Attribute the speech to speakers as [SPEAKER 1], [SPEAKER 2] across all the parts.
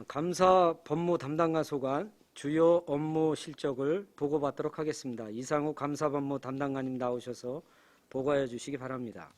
[SPEAKER 1] 감사 법무 담당관 소관 주요 업무 실적을 보고받도록 하겠습니다. 이상우 감사 법무 담당관님 나오셔서 보고해 주시기 바랍니다.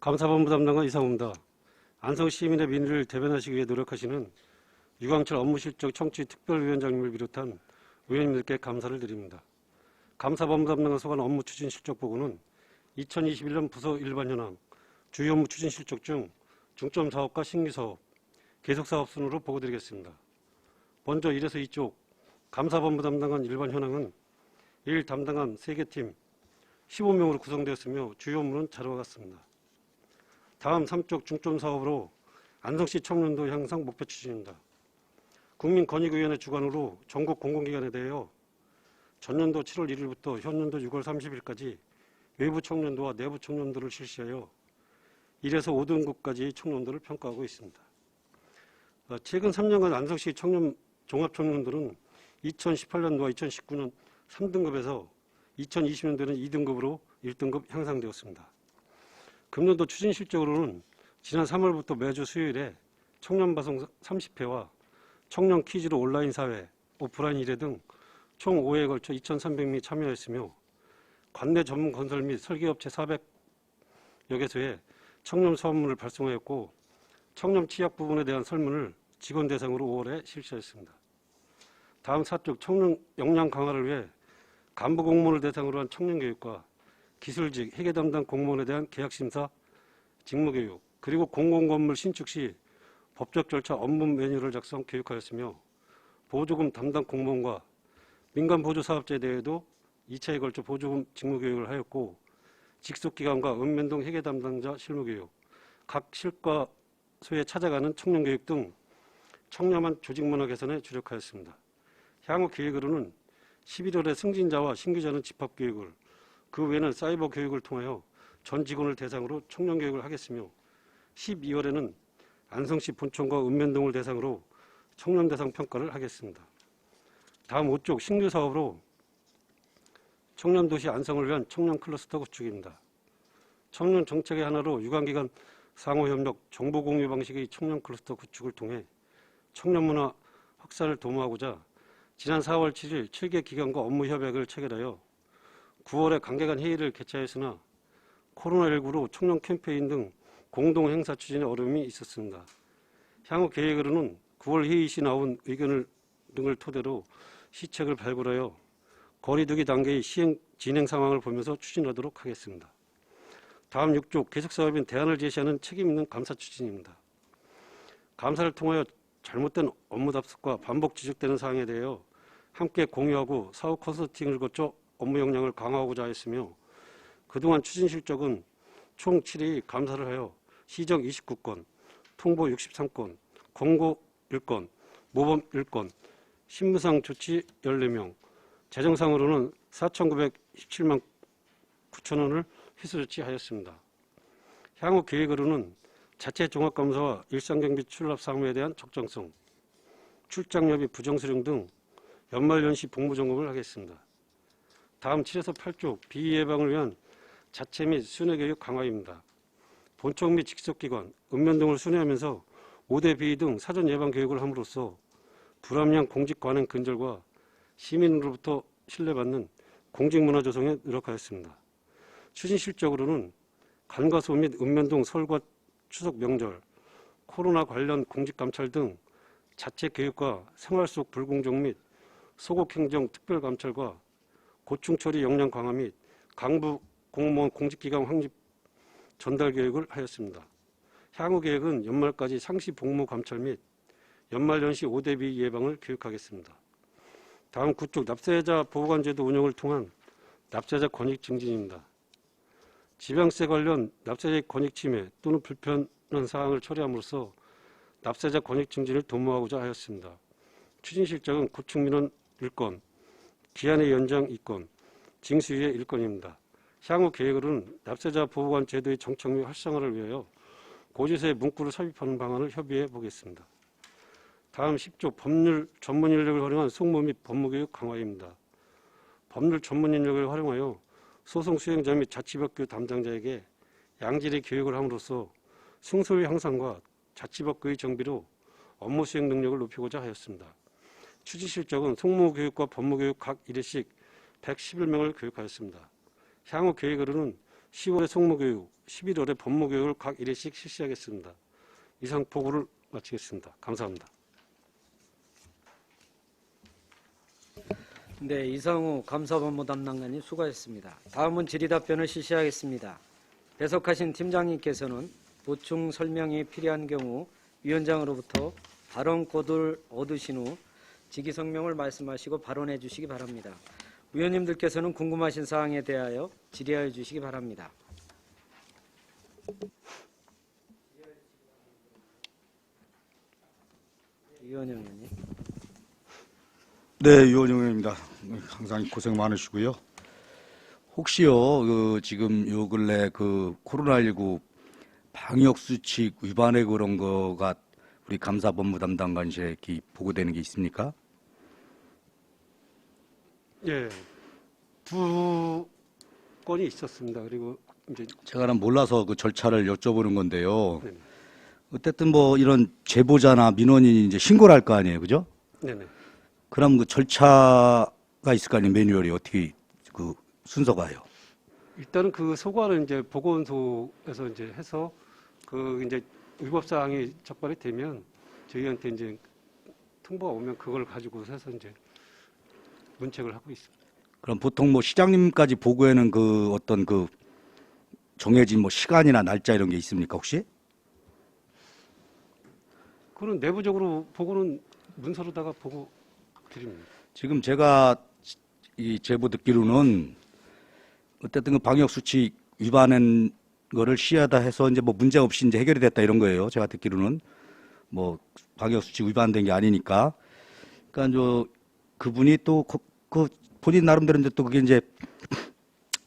[SPEAKER 2] 감사본부 담당관 이상우입니다. 안성 시민의 민의를 대변하시기 위해 노력하시는 유광철 업무실적 청취 특별위원장님을 비롯한 의원님들께 감사를 드립니다. 감사본부 담당관 소관 업무 추진 실적 보고는 2021년 부서 일반 현황, 주요 업무 추진 실적 중 중점 사업과 신규 사업, 계속 사업 순으로 보고드리겠습니다. 먼저 1에서 2쪽 감사본부 담당관 일반 현황은 1 담당관 3개 팀 15명으로 구성되었으며 주요 업무는 자료와 같습니다. 다음 3쪽 중점 사업으로 안성시 청년도 향상 목표 추진입니다. 국민권익위원회 주관으로 전국 공공기관에 대하여 전년도 7월 1일부터 현년도 6월 30일까지 외부 청년도와 내부 청년도를 실시하여 1에서 5등급까지 청년도를 평가하고 있습니다. 최근 3년간 안성시 청년 종합청년도는 2018년도와 2019년 3등급에서 2020년도에는 2등급으로 1등급 향상되었습니다. 금년도 추진 실적으로는 지난 3월부터 매주 수요일에 청년방송 30회와 청년 퀴즈로 온라인 사회, 오프라인 1회 등 총 5회에 걸쳐 2,300명이 참여했으며 관내 전문 건설 및 설계업체 400여 개소에 청년 사업문을 발송하였고 청년 취약 부분에 대한 설문을 직원 대상으로 5월에 실시했습니다. 다음 4쪽 청년 역량 강화를 위해 간부 공무원을 대상으로 한 청년교육과 기술직, 회계 담당 공무원에 대한 계약심사, 직무교육, 그리고 공공건물 신축 시 법적 절차 업무 매뉴얼을 작성, 교육하였으며 보조금 담당 공무원과 민간보조사업자에 대해도 2차에 걸쳐 보조금 직무교육을 하였고 직속기관과 읍면동 회계 담당자 실무교육, 각 실과소에 찾아가는 청년교육 등 청렴한 조직문화 개선에 주력하였습니다. 향후 계획으로는 11월에 승진자와 신규자는 집합교육을, 그 외에는 사이버 교육을 통하여 전 직원을 대상으로 청년교육을 하겠으며 12월에는 안성시 본청과 읍면동을 대상으로 청년 대상 평가를 하겠습니다. 다음 5쪽 신규 사업으로 청년도시 안성을 위한 청년 클러스터 구축입니다. 청년 정책의 하나로 유관기관 상호협력, 정보공유 방식의 청년 클러스터 구축을 통해 청년문화 확산을 도모하고자 지난 4월 7일 7개 기관과 업무 협약을 체결하여 9월에 관계간 회의를 개최하였으나 코로나19로 청년 캠페인 등 공동 행사 추진에 어려움이 있었습니다. 향후 계획으로는 9월 회의 시 나온 의견을 등을 토대로 시책을 발굴하여 거리두기 단계의 진행 상황을 보면서 추진하도록 하겠습니다. 다음 6쪽 계속사업인 대안을 제시하는 책임 있는 감사 추진입니다. 감사를 통하여 잘못된 업무 답습과 반복 지적되는 사항에 대하여 함께 공유하고 사후 컨설팅을 거쳐 업무 역량을 강화하고자 하였으며 그동안 추진 실적은 총 7회 감사를 하여 시정 29건, 통보 63건, 권고 1건, 모범 1건, 신무상 조치 14명, 재정상으로는 4,917만 9천 원을 회수 조치하였습니다. 향후 계획으로는 자체 종합감사와 일상경비 출납 사무에 대한 적정성, 출장여비 부정수령 등 연말연시 복무점검을 하겠습니다. 다음 7에서 8쪽 비위 예방을 위한 자체 및 순회교육 강화입니다. 본청 및 직속기관, 읍면동을 순회하면서 5대 비위 등 사전 예방 교육을 함으로써 불합리한 공직 관행 근절과 시민으로부터 신뢰받는 공직문화 조성에 노력하였습니다. 추진 실적으로는 간과소 및 읍면동 설과 추석 명절, 코로나 관련 공직감찰 등 자체 교육과 생활 속 불공정 및 소극행정 특별감찰과 고충 처리 역량 강화 및 간부 공무원 공직기강 확립 전달 교육을 하였습니다. 향후 계획은 연말까지 상시 복무 감찰 및 연말연시 5대 비위 예방을 교육하겠습니다. 다음 9쪽 납세자 보호관제도 운영을 통한 납세자 권익 증진입니다. 지방세 관련 납세자의 권익 침해 또는 불편한 사항을 처리함으로써 납세자 권익 증진을 도모하고자 하였습니다. 추진 실적은 구축민원 1건, 기한의 연장 2건, 징수유예 1건입니다. 향후 계획으로는 납세자 보호관 제도의 정착 및 활성화를 위하여 고지서에 문구를 삽입하는 방안을 협의해 보겠습니다. 다음 10조 법률 전문 인력을 활용한 송무 및 법무교육 강화입니다. 법률 전문 인력을 활용하여 소송 수행자 및 자치법규 담당자에게 양질의 교육을 함으로써 승소의 향상과 자치법규의 정비로 업무 수행 능력을 높이고자 하였습니다. 취지 실적은 송무교육과 법무교육 각 1회씩 111명을 교육하였습니다. 향후 계획으로는 10월에 송무교육, 11월에 법무교육을 각 1회씩 실시하겠습니다. 이상 보고를 마치겠습니다. 감사합니다.
[SPEAKER 1] 네, 이상우 감사본부 담당관님 수고하셨습니다. 다음은 질의답변을 실시하겠습니다. 배석하신 팀장님께서는 보충 설명이 필요한 경우 위원장으로부터 발언권을 얻으신 후 직위성명을 말씀하시고 발언해 주시기 바랍니다. 위원님들께서는 궁금하신 사항에 대하여 질의하여 주시기 바랍니다. 이원영 의원님.
[SPEAKER 3] 네, 유원영 의원입니다. 항상 고생 많으시고요. 혹시요, 지금 요 근래 코로나19 방역수칙 위반에 그런 거가 우리 감사본부 담당관실에 이렇게 보고되는 게 있습니까?
[SPEAKER 2] 예, 2건이 있었습니다. 그리고 이제
[SPEAKER 3] 제가 몰라서 그 절차를 여쭤보는 건데요.
[SPEAKER 2] 네네.
[SPEAKER 3] 어쨌든 뭐 이런 제보자나 민원인이 이제 신고를 할 거 아니에요, 그죠?
[SPEAKER 2] 네네.
[SPEAKER 3] 그럼 그 절차가 있을 거 아니에요, 매뉴얼이 어떻게 그 순서가요?
[SPEAKER 2] 일단은 그 소관은 이제 보건소에서 이제 해서 그 이제 위법 사항이 적발이 되면 저희한테 이제 통보가 오면 그걸 가지고 해서 이제 문책을 하고 있습니다.
[SPEAKER 3] 그럼 보통 뭐 시장님까지 보고에는 그 어떤 그 정해진 뭐 시간이나 날짜 이런 게 있습니까, 혹시?
[SPEAKER 2] 그거는 내부적으로 보고는 문서로다가 보고 드립니다.
[SPEAKER 3] 지금 제가 이 제보 듣기로는 어쨌든 그 방역수칙 위반한 거를 시하다 해서 이제 뭐 문제 없이 이제 해결이 됐다 이런 거예요. 제가 듣기로는 뭐 방역수칙 위반된 게 아니니까. 그러니까 그분이 또 그 본인 나름대로 이제 또 그게 이제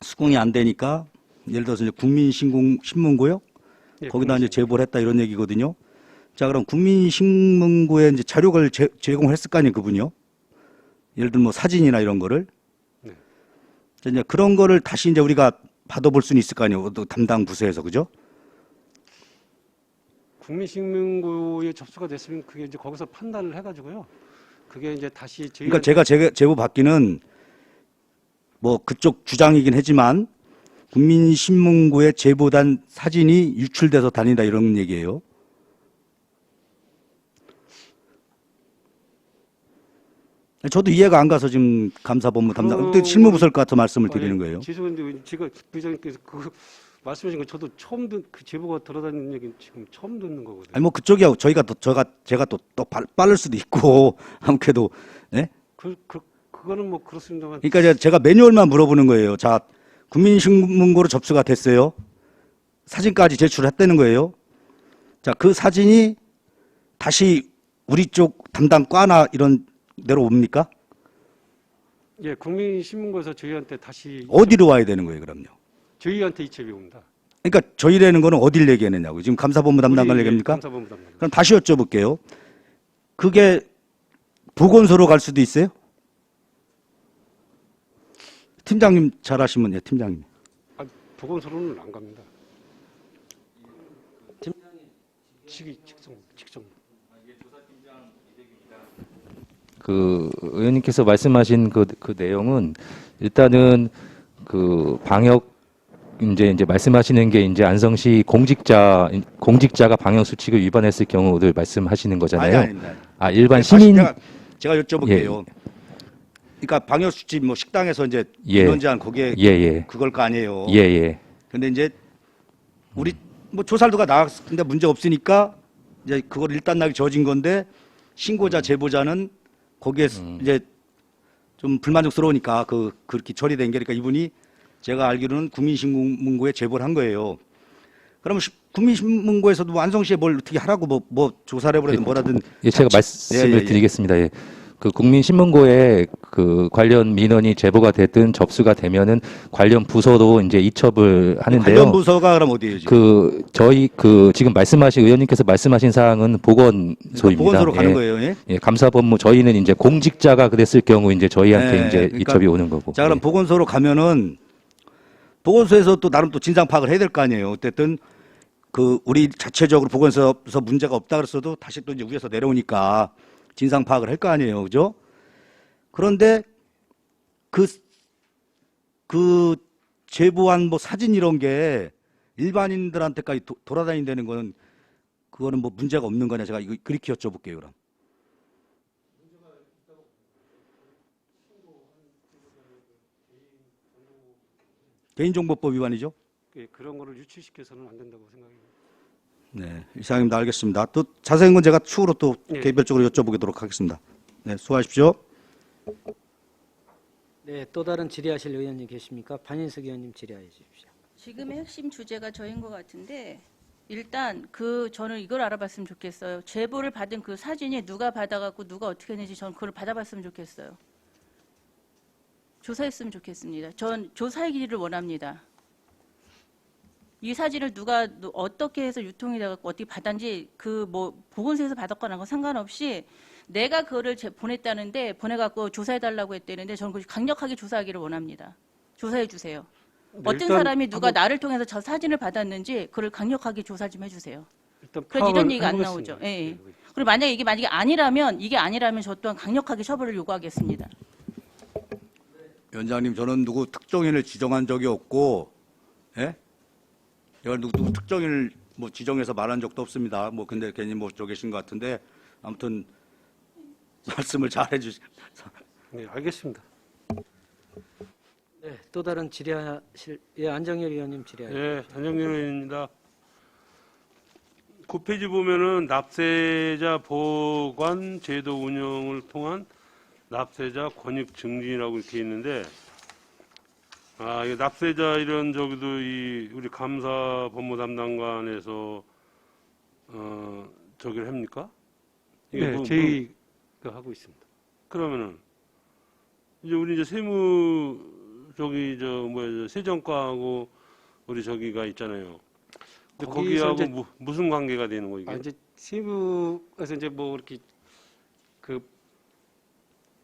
[SPEAKER 3] 수긍이 안 되니까 예를 들어서 이제 국민신문고요.
[SPEAKER 2] 예,
[SPEAKER 3] 거기다 이제 제보를 했다 이런 얘기거든요. 자, 그럼 국민신문고에 이제 자료를 제공을 했을 거 아니에요, 그분이요. 예를 들면 뭐 사진이나 이런 거를.
[SPEAKER 2] 네.
[SPEAKER 3] 자, 이제 그런 거를 다시 이제 우리가 받아볼 수는 있을 거 아니에요, 또 담당 부서에서, 그죠?
[SPEAKER 2] 국민신문고에 접수가 됐으면 그게 이제 거기서 판단을 해가지고요. 그게 이제 다시 저희
[SPEAKER 3] 그러니까 제가 제보 받기는 뭐 그쪽 주장이긴 하지만 국민신문고에 제보단 사진이 유출돼서 다닌다 이런 얘기예요. 저도 이해가 안 가서 지금 감사본부 담당, 그때 실무부서일 것 같아 말씀을 드리는 거예요.
[SPEAKER 2] 죄송한데 제가 부장님께서 그 말씀하신 거 저도 처음 그 제보가 들어다니는 얘기는 지금 처음 듣는 거거든요.
[SPEAKER 3] 아니 뭐 그쪽이야 제가 또 빠를 수도 있고 아무래도 예?
[SPEAKER 2] 그거는 뭐 그렇습니다만.
[SPEAKER 3] 그러니까 제가 매뉴얼만 물어보는 거예요. 자, 국민신문고로 접수가 됐어요. 사진까지 제출했다는 거예요. 자, 그 사진이 다시 우리 쪽 담당 과나 이런 데로 옵니까?
[SPEAKER 2] 예, 국민신문고에서 저희한테 다시
[SPEAKER 3] 어디로 와야 되는 거예요, 그럼요?
[SPEAKER 2] 저희한테 이첩이 옵니다.
[SPEAKER 3] 그러니까 저희라는 거는 어딜 얘기하느냐고. 지금 감사본부 담당관 얘기합니까?
[SPEAKER 2] 감사본부 담당.
[SPEAKER 3] 그럼 다시 여쭤볼게요. 그게 보건소로 갈 수도 있어요? 팀장님 잘 아시면 예, 팀장님.
[SPEAKER 2] 아, 보건소로는 안 갑니다. 직성.
[SPEAKER 4] 그 의원님께서 말씀하신 그 내용은 일단은 그 방역 이제 말씀하시는 게 이제 안성시 공직자가 방역 수칙을 위반했을 경우를 말씀하시는 거잖아요.
[SPEAKER 3] 아닙니다.
[SPEAKER 4] 아, 일반
[SPEAKER 3] 다시
[SPEAKER 4] 시민
[SPEAKER 3] 제가 여쭤볼게요. 그러니까 방역 수칙 뭐 식당에서 이제
[SPEAKER 4] 예.
[SPEAKER 3] 인원 제한 거기에
[SPEAKER 4] 예.
[SPEAKER 3] 그걸 거 아니에요.
[SPEAKER 4] 예.
[SPEAKER 3] 근데 이제 우리 뭐 조살도가 나왔는데 문제 없으니까 이제 그걸 일단락이 저진 건데 신고자 제보자는 거기에 이제 좀 불만족스러우니까 그렇게 처리된 게 그러니까 이분이 제가 알기로는 국민신문고에 제보를 한 거예요. 그러면 국민신문고에서도 완성시에 뭘 어떻게 하라고 뭐 조사를 해보려든 뭐라든
[SPEAKER 4] 예, 제가 말씀을 드리겠습니다. 예. 그 국민신문고에 그 관련 민원이 제보가 됐든 접수가 되면은 관련 부서로 이제 이첩을 하는데요.
[SPEAKER 3] 관련 부서가 그럼 어디예요 지금?
[SPEAKER 4] 그 저희 그 지금 말씀하신 의원님께서 말씀하신 사항은 보건소입니다.
[SPEAKER 3] 보건소로 가는 거예요. 예?
[SPEAKER 4] 예, 감사본부 저희는 이제 공직자가 그랬을 경우 이제 저희한테
[SPEAKER 3] 네,
[SPEAKER 4] 이제
[SPEAKER 3] 그러니까
[SPEAKER 4] 이첩이 오는 거고.
[SPEAKER 3] 자, 그럼
[SPEAKER 4] 예.
[SPEAKER 3] 보건소로 가면은 보건소에서 또 나름 또 진상 파악을 해야 될 거 아니에요. 어쨌든 그 우리 자체적으로 보건소에서 문제가 없다 그랬어도 다시 또 이제 위에서 내려오니까 진상 파악을 할 거 아니에요, 그죠? 그런데 그 제보한 뭐 사진 이런 게 일반인들한테까지 돌아다닌다는 거는 그거는 뭐 문제가 없는 거냐, 제가 이거 그렇게 여쭤볼게요, 그럼. 개인정보법 위반이죠?
[SPEAKER 2] 예, 그런 거를 유출시켜서는 안 된다고 생각합니다.
[SPEAKER 3] 네, 이상입니다. 알겠습니다. 또 자세한 건 제가 추후로 또
[SPEAKER 2] 예.
[SPEAKER 3] 개별적으로 여쭤보도록 하겠습니다. 네, 수고하십시오.
[SPEAKER 1] 네, 또 다른 질의하실 의원님 계십니까? 반인석 의원님 질의해 주십시오.
[SPEAKER 5] 지금의 핵심 주제가 저인 것 같은데 일단 저는 이걸 알아봤으면 좋겠어요. 제보를 받은 그 사진이 누가 받아갖고 누가 어떻게 했는지 저는 그걸 받아봤으면 좋겠어요. 조사했으면 좋겠습니다. 전 조사의 길이를 원합니다. 이 사진을 누가 어떻게 해서 유통이 돼갖고 어떻게 받았는지 보건소에서 받았거나 그런 건 상관없이 내가 그거를 보냈다는데 보내갖고 조사해달라고 했다는데 저는 그걸 강력하게 조사하기를 원합니다. 조사해 주세요.
[SPEAKER 2] 네,
[SPEAKER 5] 어떤
[SPEAKER 2] 일단
[SPEAKER 5] 사람이 누가
[SPEAKER 2] 한번-
[SPEAKER 5] 나를 통해서 저 사진을 받았는지 그걸 강력하게 조사 좀 해주세요.
[SPEAKER 2] 일단
[SPEAKER 5] 그래서 이런
[SPEAKER 2] 파악을
[SPEAKER 5] 얘기가 안
[SPEAKER 2] 해보겠습니다.
[SPEAKER 5] 나오죠. 예, 예.
[SPEAKER 2] 예.
[SPEAKER 5] 그리고 만약에 이게 만약에 아니라면 저 또한 강력하게 처벌을 요구하겠습니다.
[SPEAKER 3] 위원장님, 저는 누구 특정인을 지정한 적이 없고, 예? 제가 누구 특정인을 뭐 지정해서 말한 적도 없습니다. 뭐 근데 괜히 뭐 저 계신 것 같은데 아무튼 말씀을 잘 해주시.
[SPEAKER 2] 네, 알겠습니다.
[SPEAKER 1] 네, 또 다른 질의하실 안정열 의원님 질의해 주십시오.
[SPEAKER 6] 예, 단정렬 의원입니다. 9페이지 보면은 납세자 보관 제도 운영을 통한 납세자 권익 증진이라고 이렇게 있는데, 이거 납세자 이런 저기도 우리 감사 법무 담당관에서 저기를 합니까? 이게
[SPEAKER 2] 네, 저희가 하고 있습니다.
[SPEAKER 6] 그러면은 이제 우리 이제 세무 세정과하고 우리 저기가 있잖아요. 근데
[SPEAKER 2] 거기서
[SPEAKER 6] 거기하고
[SPEAKER 2] 이제-
[SPEAKER 6] 무슨 관계가 되는 거 이게?
[SPEAKER 2] 이제 세무에서 이제 뭐 이렇게 그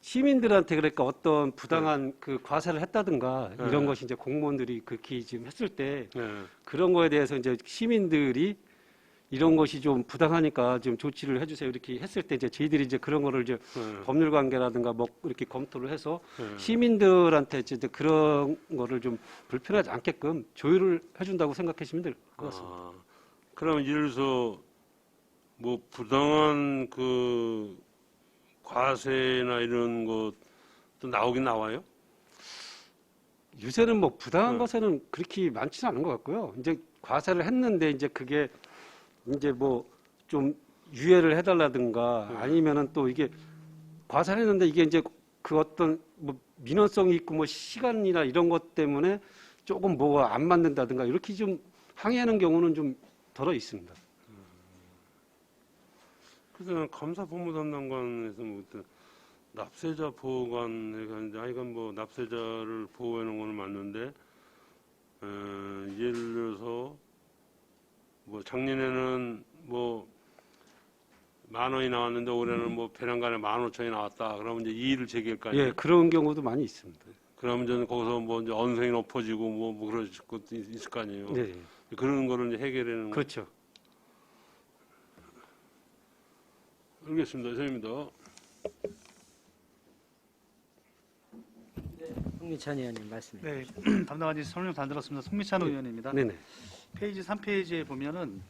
[SPEAKER 2] 시민들한테 그러니까 어떤 부당한 그 과세를 했다든가
[SPEAKER 6] 네.
[SPEAKER 2] 이런 것이 이제 공무원들이 그렇게 지금 했을 때
[SPEAKER 6] 네.
[SPEAKER 2] 그런 거에 대해서 이제 시민들이 이런 것이 좀 부당하니까 좀 조치를 해주세요 이렇게 했을 때 이제 저희들이 이제 그런 거를 이제
[SPEAKER 6] 네.
[SPEAKER 2] 법률 관계라든가 뭐 이렇게 검토를 해서
[SPEAKER 6] 네.
[SPEAKER 2] 시민들한테 이제 그런 거를 좀 불편하지 않게끔 조율을 해준다고 생각하시면 될 것 같습니다.
[SPEAKER 6] 그러면 예를 들어서 뭐 부당한 그 과세나 이런 것도 나오긴 나와요?
[SPEAKER 2] 요새는 뭐 부당한
[SPEAKER 6] 네.
[SPEAKER 2] 것에는 그렇게 많지는 않은 것 같고요. 이제 과세를 했는데 이제 그게 이제 뭐 좀 유예를 해달라든가
[SPEAKER 6] 네.
[SPEAKER 2] 아니면은 또 이게 과세를 했는데 이게 이제 그 어떤 뭐 민원성이 있고 뭐 시간이나 이런 것 때문에 조금 뭐가 안 맞는다든가 이렇게 좀 항의하는 경우는 좀 덜어 있습니다.
[SPEAKER 6] 그래서 감사 법무 담당관에서 뭐 어떤 납세자 보호관에 가는데 이건 뭐 납세자를 보호하는 거는 맞는데 예를 들어서 뭐 작년에는 뭐 10,000원이 나왔는데 올해는 뭐 배량간에 15,000원이 나왔다. 그러면 이제 이의를 제기할 거 아니에요?
[SPEAKER 2] 예, 그런 경우도 많이 있습니다.
[SPEAKER 6] 그러면 이제 거기서 뭐 이제 언성이 높아지고 뭐 그럴 것도 있을 거 아니에요?
[SPEAKER 2] 네,
[SPEAKER 6] 그런 거를 이제 해결하는 거.
[SPEAKER 2] 그렇죠.
[SPEAKER 6] 알겠습니다. 이상입니다.
[SPEAKER 1] 송미찬 의원님 말씀해
[SPEAKER 7] 네,
[SPEAKER 1] 주십시오.
[SPEAKER 7] 담당관님 설명 잘 들었습니다. 송미찬 의원입니다.
[SPEAKER 2] 네네.
[SPEAKER 7] 페이지 3페이지에 보면은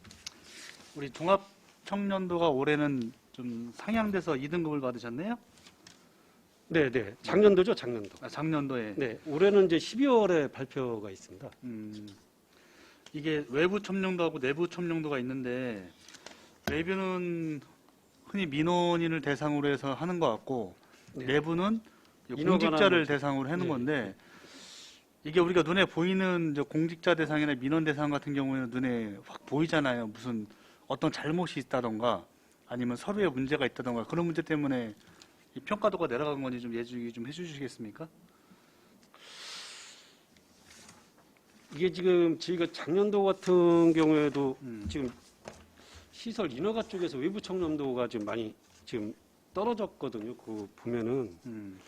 [SPEAKER 7] 우리 종합 청년도가 올해는 좀 상향돼서 2등급을 받으셨네요.
[SPEAKER 2] 네네. 작년도죠, 작년도.
[SPEAKER 7] 작년도에.
[SPEAKER 2] 네, 올해는 이제 12월에 발표가 있습니다.
[SPEAKER 7] 이게 외부 첨령도하고 내부 첨령도가 있는데 외부는 흔히 민원인을 대상으로 해서 하는 것 같고
[SPEAKER 2] 네.
[SPEAKER 7] 내부는
[SPEAKER 2] 인허가나
[SPEAKER 7] 공직자를
[SPEAKER 2] 뭐-
[SPEAKER 7] 대상으로 하는
[SPEAKER 2] 네.
[SPEAKER 7] 건데 이게 우리가 눈에 보이는 이제 공직자 대상이나 민원 대상 같은 경우에는 눈에 확 보이잖아요. 무슨 어떤 잘못이 있다던가 아니면 서류에 문제가 있다던가 그런 문제 때문에 이 평가도가 내려간 건지 좀 예주기 좀 해주시겠습니까?
[SPEAKER 2] 이게 지금 저희가 작년도 같은 경우에도
[SPEAKER 7] 음.
[SPEAKER 2] 지금 시설 인허가 쪽에서 외부 청렴도가 좀 많이 지금 떨어졌거든요. 그 보면은
[SPEAKER 7] 음.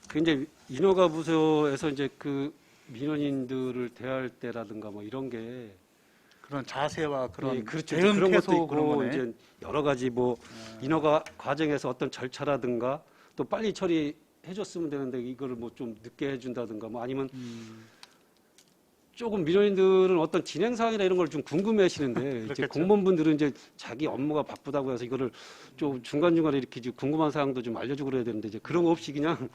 [SPEAKER 2] 그 이제 인허가 부서에서 이제 그 민원인들을 대할 때라든가 뭐 이런 게
[SPEAKER 7] 그런 자세와 그런
[SPEAKER 2] 예, 그렇죠.
[SPEAKER 7] 대응
[SPEAKER 2] 그런
[SPEAKER 7] 태도
[SPEAKER 2] 것도
[SPEAKER 7] 그런
[SPEAKER 2] 있고
[SPEAKER 7] 거네.
[SPEAKER 2] 이제 여러 가지 뭐 인허가 과정에서 어떤 절차라든가 또 빨리 처리해줬으면 되는데 이거를 뭐 좀 늦게 해준다든가 뭐 아니면 조금 민원인들은 어떤 진행 사항이나 이런 걸 좀 궁금해하시는데 이제
[SPEAKER 7] 그렇겠죠.
[SPEAKER 2] 공무원분들은 이제 자기 업무가 바쁘다고 해서 이거를 좀 중간 중간에 이렇게 좀 궁금한 사항도 좀 알려주고 그래야 되는데 이제 그런 거 없이 그냥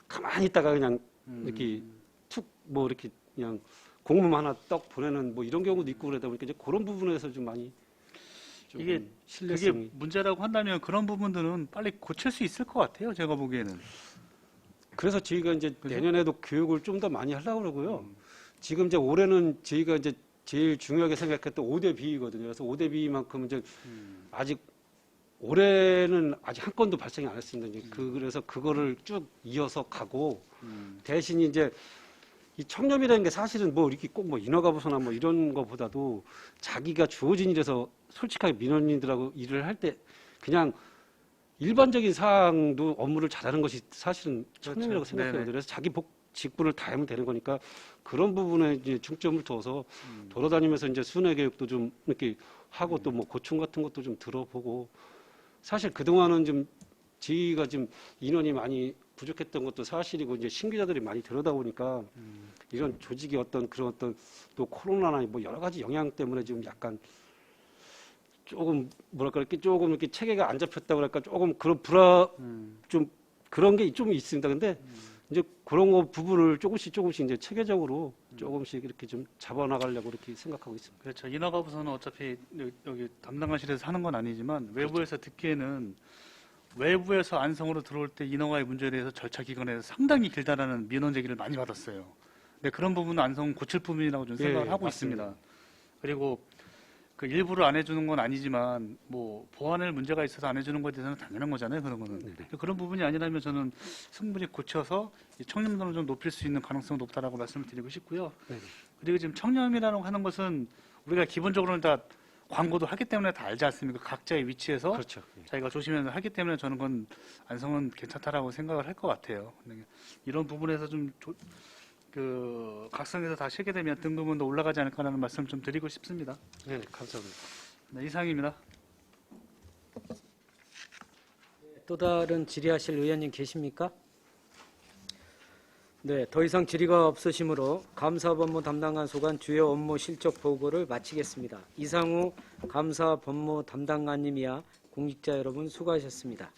[SPEAKER 2] 가만히 있다가 그냥 이렇게 툭 뭐 이렇게 그냥 공문 하나 떡 보내는 뭐 이런 경우도 있고 그러다 보니까 이제 그런 부분에서 좀 많이 좀
[SPEAKER 7] 이게 그게
[SPEAKER 2] 신뢰성이
[SPEAKER 7] 문제라고 한다면 그런 부분들은 빨리 고칠 수 있을 것 같아요. 제가 보기에는.
[SPEAKER 2] 그래서 저희가 이제
[SPEAKER 7] 그죠?
[SPEAKER 2] 내년에도 교육을 좀 더 많이 하려고 그러고요. 지금 이제 올해는 저희가 이제 제일 중요하게 생각했던 5대 비거든요. 그래서 5대 비만큼 이제 아직 올해는 아직 한 건도 발생이 안 했습니다. 이제 그래서 그거를 쭉 이어서 가고 대신 이제 이 청렴이라는 게 사실은 뭐 이렇게 꼭 뭐 인허가부서나 뭐 이런 거보다도 자기가 주어진 일에서 솔직하게 민원인들하고 일을 할 때 그냥 일반적인 사항도 업무를 잘하는 것이 사실은 청렴이라고
[SPEAKER 7] 그렇죠.
[SPEAKER 2] 생각해요.
[SPEAKER 7] 네네.
[SPEAKER 2] 그래서 자기 직분을 다하면 되는 거니까 그런 부분에 이제 중점을 둬서 돌아다니면서 이제 순회 교육도 좀 이렇게 하고 또 뭐 고충 같은 것도 좀 들어보고 사실 그동안은 좀 저희가 좀 인원이 많이 부족했던 것도 사실이고 이제 신규자들이 많이 들어다 보니까 이런 조직이 어떤 그런 어떤 또 코로나나 뭐 여러 가지 영향 때문에 지금 약간 조금 뭐랄까 이렇게 조금 이렇게 체계가 안 잡혔다 그럴까 조금 그런 좀 그런 게 좀 있습니다. 근데 이제 그런 거 부분을 조금씩 이제 체계적으로 조금씩 이렇게 좀 잡아나가려고 이렇게 생각하고 있습니다.
[SPEAKER 7] 그렇죠. 인허가부서는 어차피 여기 담당관실에서 하는 건 아니지만 외부에서 듣기에는 외부에서 안성으로 들어올 때 인허가의 문제에 대해서 절차 기간에서 상당히 길다라는 민원 제기를 많이 받았어요. 근데 그런 부분은 안성은 고칠 부분이라고 저는 생각을
[SPEAKER 2] 예,
[SPEAKER 7] 하고
[SPEAKER 2] 맞습니다.
[SPEAKER 7] 있습니다. 그리고 그 일부를 안 해주는 건 아니지만 뭐 보완할 문제가 있어서 안 해주는 것에 대해서는 당연한 거잖아요. 그런 거는.
[SPEAKER 2] 네네.
[SPEAKER 7] 그런 부분이 아니라면 저는 충분히 고쳐서 이 청렴도를 좀 높일 수 있는 가능성이 높다라고 말씀을 드리고 싶고요.
[SPEAKER 2] 네네.
[SPEAKER 7] 그리고 지금 청렴이라고 하는 것은 우리가 기본적으로는 다 광고도 하기 때문에 다 알지 않습니까? 각자의 위치에서
[SPEAKER 2] 그렇죠. 예.
[SPEAKER 7] 자기가 조심해서 하기 때문에 저는 그건 안성은 괜찮다라고 생각을 할 것 같아요. 근데 이런 부분에서 좀 각성해서 다 실게 되면 등급은 더 올라가지 않을까라는 말씀을 좀 드리고 싶습니다.
[SPEAKER 2] 네, 감사합니다.
[SPEAKER 7] 네, 이상입니다.
[SPEAKER 1] 또 다른 질의하실 의원님 계십니까? 네, 더 이상 질의가 없으시므로 감사법무 담당관 소관 주요 업무 실적 보고를 마치겠습니다. 이상우 감사법무 담당관님이야 공직자 여러분 수고하셨습니다.